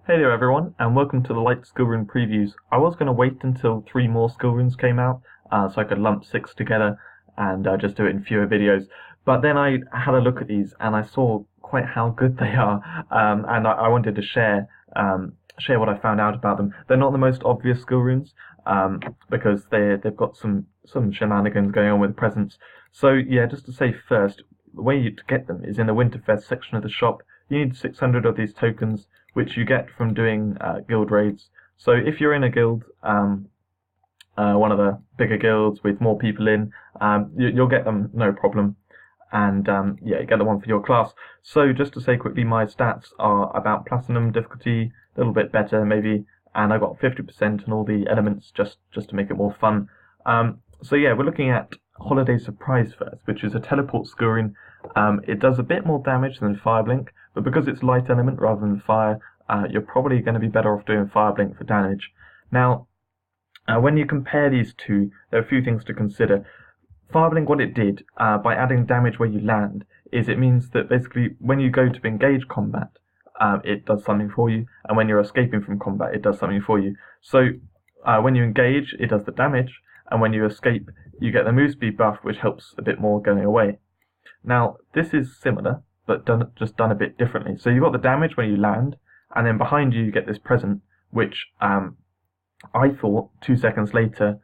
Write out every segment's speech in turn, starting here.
Hey there everyone, and welcome to the light skill rune previews. I was going to wait until 3 more skill runes came out, so I could lump 6 together and just do it in fewer videos. But then I had a look at these and I saw quite how good they are, and I wanted to share what I found out about them. They're not the most obvious skill runes, because they've got some shenanigans going on with presence. So yeah, just to say first, the way to get them is in the Winterfest section of the shop. You need 600 of these tokens, which you get from doing guild raids. So if you're in a guild, one of the bigger guilds with more people in, you'll get them no problem. And yeah, you get the one for your class. So just to say quickly, my stats are about platinum difficulty, a little bit better maybe, and I got 50% on all the elements just to make it more fun. So yeah, we're looking at Holiday Surprise first, which is a teleport skill rune. It does a bit more damage than Fireblink, but because it's light element rather than fire, you're probably going to be better off doing Fireblink for damage. Now, when you compare these two, there are a few things to consider. Fireblink, what it did, by adding damage where you land, is it means that basically when you go to engage combat, it does something for you, and when you're escaping from combat, it does something for you. So when you engage, it does the damage, and when you escape, you get the move speed buff, which helps a bit more going away. Now, this is similar, but just done a bit differently. So you've got the damage when you land, and then behind you get this present, which I thought 2 seconds later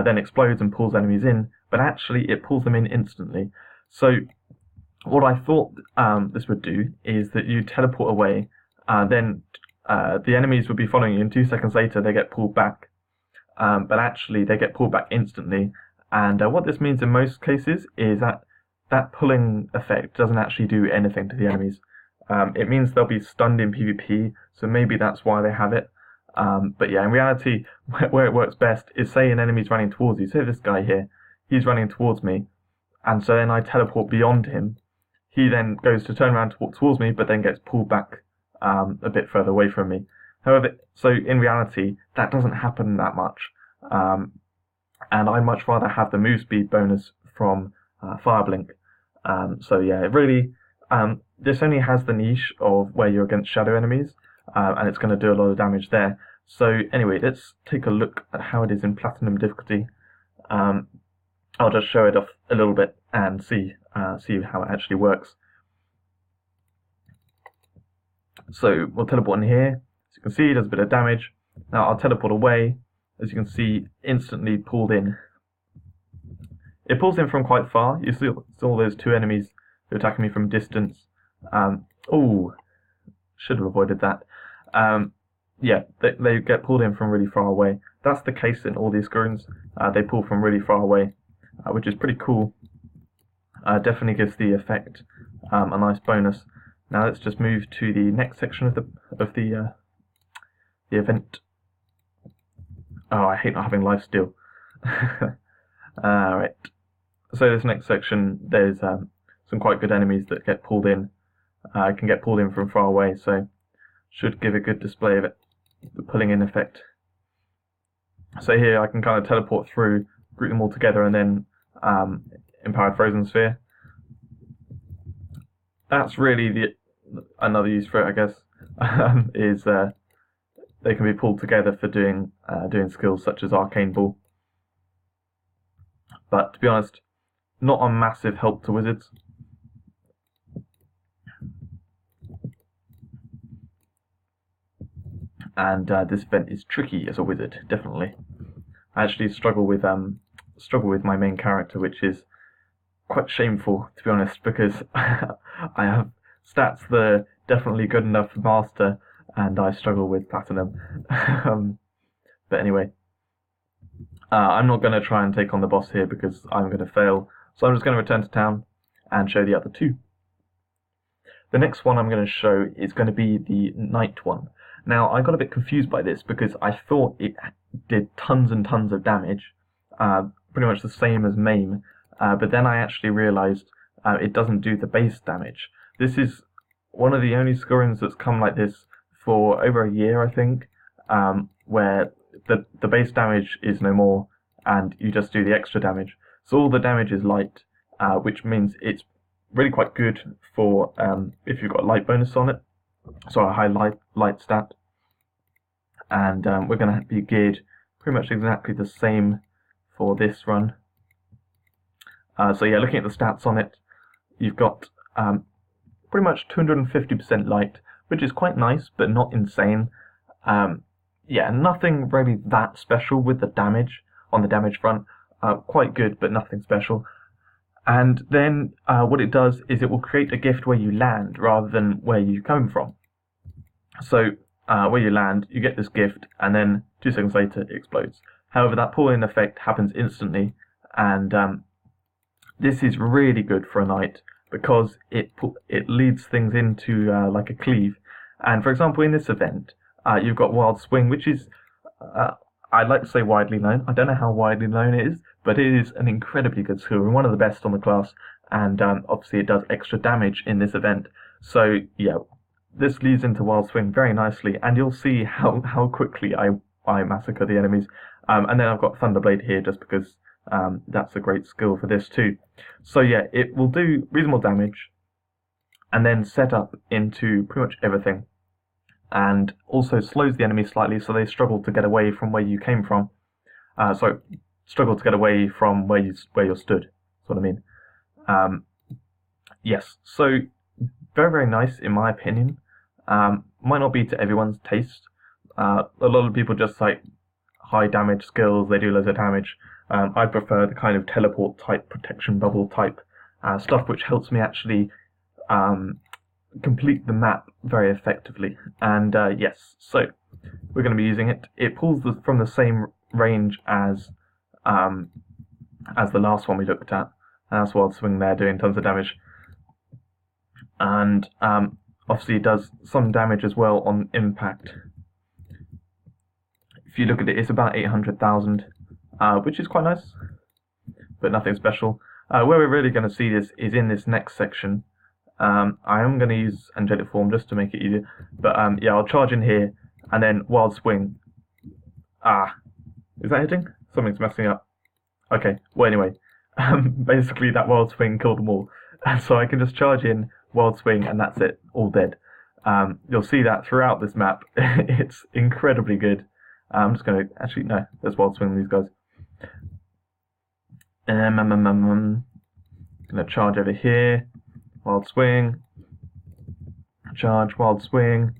then explodes and pulls enemies in, but actually it pulls them in instantly. So what I thought this would do is that you teleport away, then the enemies would be following you, and 2 seconds later they get pulled back. But actually they get pulled back instantly, and what this means in most cases is that pulling effect doesn't actually do anything to the enemies. It means they'll be stunned in PvP, so maybe that's why they have it. But yeah, in reality, where it works best is, say an enemy's running towards you. Say this guy here, he's running towards me, and so then I teleport beyond him. He then goes to turn around towards me, but then gets pulled back a bit further away from me. However, so in reality, that doesn't happen that much. And I'd much rather have the move speed bonus from Fireblink. So yeah, it really, this only has the niche of where you're against shadow enemies, and it's going to do a lot of damage there. So anyway, let's take a look at how it is in platinum difficulty. I'll just show it off a little bit and see how it actually works. So we'll teleport in here. As you can see, it does a bit of damage. Now I'll teleport away. As you can see, instantly pulled in. It pulls in from quite far. You see all those 2 enemies who are attacking me from distance. Oh, should have avoided that. Yeah, they get pulled in from really far away. That's the case in all these runes. They pull from really far away, which is pretty cool. Definitely gives the effect a nice bonus. Now let's just move to the next section of the event. Oh, I hate not having lifesteal. Alright. So this next section, there's some quite good enemies that get pulled in. Can get pulled in from far away, so should give a good display of it, the pulling in effect. So here I can kind of teleport through, group them all together, and then Empowered Frozen Sphere. That's really another use for it, I guess, is they can be pulled together for doing skills such as Arcane Ball. But to be honest, not a massive help to wizards. And this event is tricky as a wizard, definitely. I actually struggle with my main character, which is quite shameful, to be honest, because I have stats that are definitely good enough for Master, and I struggle with Platinum. But anyway, I'm not going to try and take on the boss here because I'm going to fail, so I'm just going to return to town and show the other 2. The next one I'm going to show is going to be the Night one. Now, I got a bit confused by this because I thought it did tons and tons of damage, pretty much the same as Maim, but then I actually realised it doesn't do the base damage. This is one of the only skill runes that's come like this for over a year, I think, where the base damage is no more, and you just do the extra damage. So all the damage is light, which means it's really quite good for if you've got a light bonus on it, so a high light stat. and we're going to be geared pretty much exactly the same for this run. So yeah, looking at the stats on it, you've got pretty much 250% light, which is quite nice, but not insane. Yeah, nothing really that special with the damage on the damage front. Quite good, but nothing special. And then what it does is it will create a gift where you land rather than where you come from. So where you land, you get this gift, and then 2 seconds later it explodes. However, that pull-in effect happens instantly, and this is really good for a knight because it leads things into like a cleave. And for example, in this event, you've got Wild Swing, which is, I'd like to say widely known. I don't know how widely known it is, but it is an incredibly good skill and one of the best on the class. And obviously it does extra damage in this event. So yeah, this leads into Wild Swing very nicely, and you'll see how quickly I massacre the enemies. And then I've got Thunderblade here just because that's a great skill for this too. So yeah, it will do reasonable damage and then set up into pretty much everything, and also slows the enemy slightly so they struggle to get away from where you came from. Struggle to get away from where you're stood. That's what I mean. Yes, so very nice in my opinion. Might not be to everyone's taste. A lot of people just like high damage skills, they do loads of damage. I prefer the kind of teleport type, protection bubble type stuff, which helps me actually complete the map very effectively. And yes, so we're going to be using it. It pulls from the same range as the last one we looked at. And that's Wild Swing there, doing tons of damage. And obviously it does some damage as well on impact. If you look at it, it's about 800,000, which is quite nice, but nothing special. Where we're really going to see this is in this next section. I am going to use Angelic Form just to make it easier, but yeah, I'll charge in here, and then Wild Swing. Is that hitting? Something's messing up. Okay, well anyway, basically that Wild Swing killed them all, so I can just charge in, Wild Swing, and that's it, all dead. You'll see that throughout this map. It's incredibly good. I'm just going to, actually, no, there's Wild Swing on these guys. Going to charge over here, Wild Swing, charge, Wild Swing.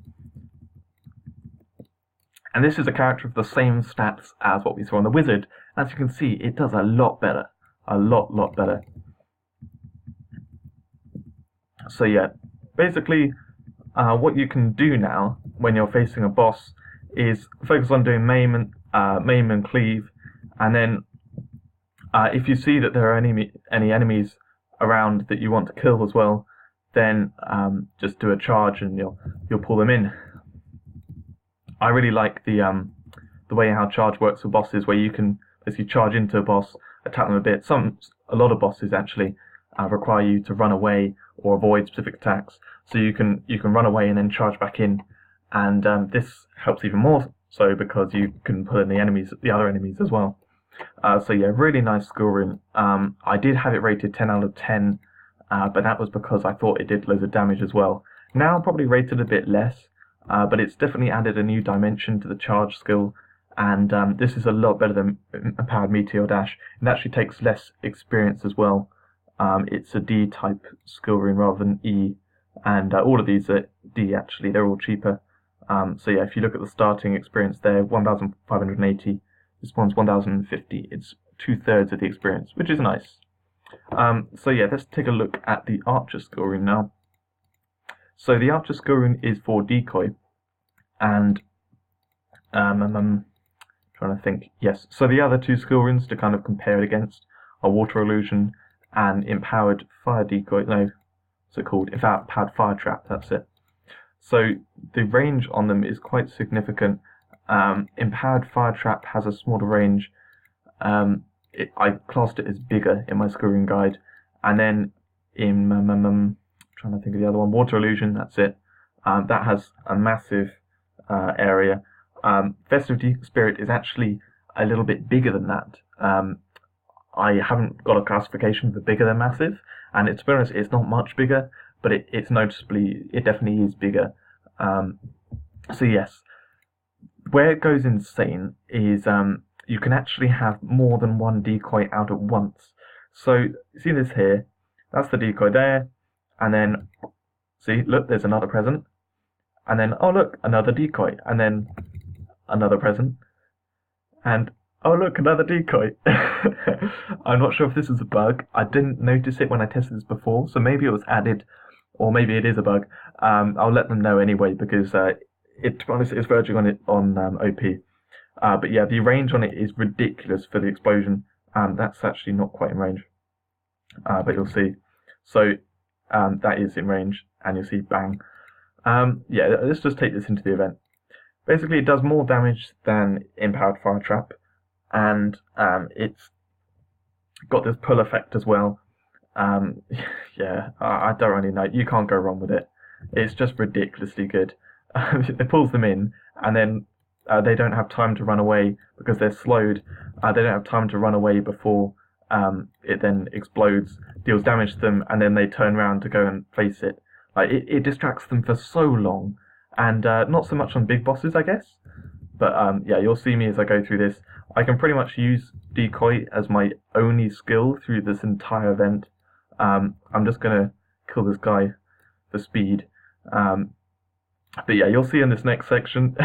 And this is a character of the same stats as what we saw on the Wizard. As you can see, it does a lot better. A lot better. So yeah, basically, what you can do now when you're facing a boss is focus on doing maim and cleave, and then if you see that there are any enemies around that you want to kill as well, then just do a charge and you'll pull them in. I really like the way how charge works for bosses, where you can basically charge into a boss, attack them a bit. A lot of bosses actually require you to run away or avoid specific attacks, so you can run away and then charge back in. And this helps even more so because you can pull in the other enemies as well. So yeah, really nice skill rune. I did have it rated 10 out of 10, but that was because I thought it did loads of damage as well. Now I'm probably rated a bit less, but it's definitely added a new dimension to the charge skill, and this is a lot better than Empowered Meteor Dash. It actually takes less experience as well. It's a D type skill rune rather than E, and all of these are D actually, they're all cheaper. So yeah, if you look at the starting experience there, 1,580, this one's 1,050, it's 2/3 of the experience, which is nice. So yeah, let's take a look at the Archer skill rune now. So the Archer skill rune is for decoy, and trying to think, yes, so the other two skill runes to kind of compare it against are Water Illusion and Empowered Fire Decoy, no, what's it called? Empowered Fire Trap, that's it. So the range on them is quite significant. Empowered Fire Trap has a smaller range. I classed it as bigger in my skill rune guide. And then in trying to think of the other one, Water Illusion, that's it. That has a massive area. Festive Spirit is actually a little bit bigger than that. I haven't got a classification for bigger than massive, and to be honest, it's not much bigger, but it definitely is bigger. So yes, Where it goes insane is you can actually have more than one decoy out at once. So see this here, that's the decoy there, and then see, look, there's another present, and then oh look, another decoy, and then another present, and oh look, another decoy. I'm not sure if this is a bug. I didn't notice it when I tested this before, so maybe it was added, or maybe it is a bug. I'll let them know anyway, because to be honest, it's verging on OP. But yeah, the range on it is ridiculous for the explosion. That's actually not quite in range, but you'll see. So that is in range, and you'll see bang. Yeah, let's just take this into the event. Basically, it does more damage than Empowered Fire Trap, and it's got this pull effect as well. Yeah, I don't really know. You can't go wrong with it. It's just ridiculously good. It pulls them in, and then they don't have time to run away because they're slowed. They don't have time to run away before it then explodes, deals damage to them, and then they turn around to go and face it. Like it distracts them for so long, and not so much on big bosses, I guess. But yeah, you'll see me as I go through this. I can pretty much use decoy as my only skill through this entire event. I'm just gonna kill this guy for speed. But yeah, you'll see in this next section.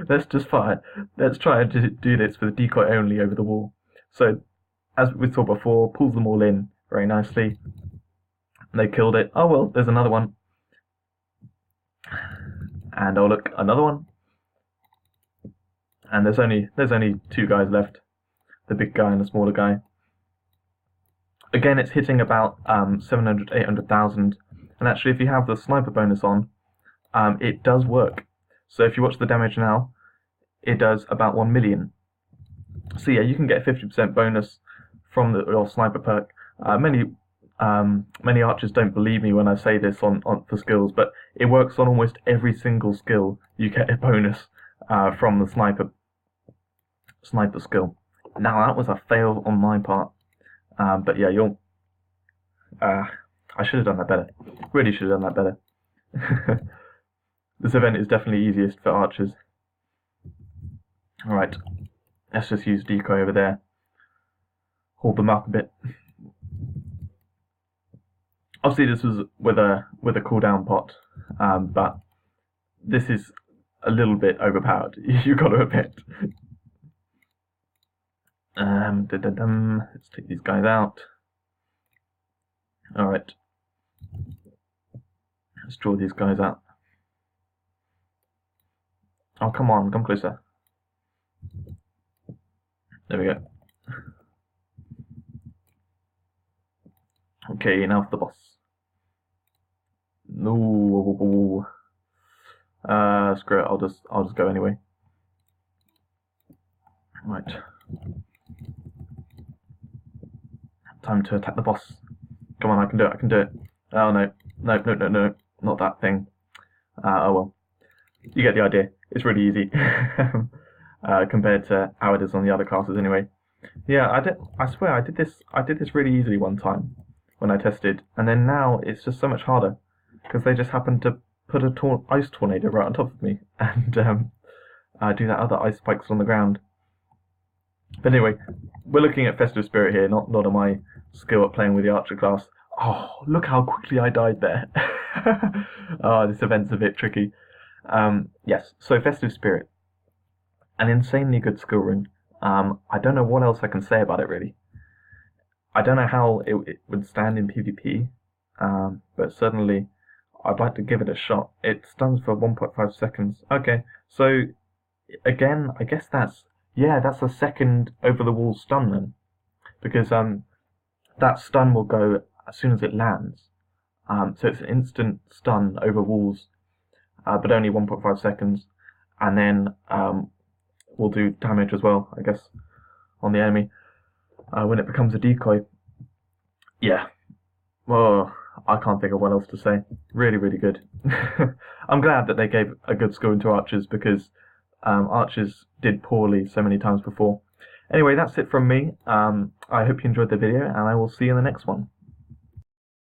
Let's just fire. Let's try to do this with decoy only over the wall. So, as we saw before, pulls them all in very nicely. They killed it. Oh well, there's another one. And oh look, another one. And there's only two guys left, the big guy and the smaller guy. Again, it's hitting about 700, 800,000. And actually, if you have the sniper bonus on, it does work. So if you watch the damage now, it does about 1 million. So yeah, you can get a 50% bonus from your sniper perk. Many archers don't believe me when I say this on for skills, but it works on almost every single skill. You get a bonus from the sniper skill. Now that was a fail on my part, but yeah, I should have done that better. Really should have done that better. This event is definitely easiest for archers. Alright, let's just use decoy over there. Hold them up a bit. Obviously this was with a cooldown pot, but this is a little bit overpowered, you got to admit. Let's take these guys out. Alright. Let's draw these guys out. Oh, come on, come closer. There we go. Okay, now for the boss. No. Screw it, I'll just go anyway. Right. Time to attack the boss. Come on, I can do it, I can do it. Oh no. No, not that thing. Oh well. You get the idea. It's really easy. Compared to how it is on the other classes anyway. Yeah, I swear I did this really easily one time when I tested, and then now it's just so much harder because they just happened to put a ice tornado right on top of me and do that other ice spikes on the ground. But anyway, we're looking at Festive Spirit here, not at my skill at playing with the Archer class. Oh, look how quickly I died there. Oh, this event's a bit tricky. Yes, so Festive Spirit. An insanely good skill rune. I don't know what else I can say about it really. I don't know how it would stand in PvP, but certainly I'd like to give it a shot. It stuns for 1.5 seconds. Okay, so again, I guess that's a second over the wall stun then, because that stun will go as soon as it lands. So it's an instant stun over walls, but only 1.5 seconds, and then will do damage as well, I guess, on the enemy when it becomes a decoy. Yeah, well, I can't think of what else to say. Really, really good. I'm glad that they gave a good score into archers, because archers did poorly so many times before. Anyway, that's it from me. I hope you enjoyed the video, and I will see you in the next one.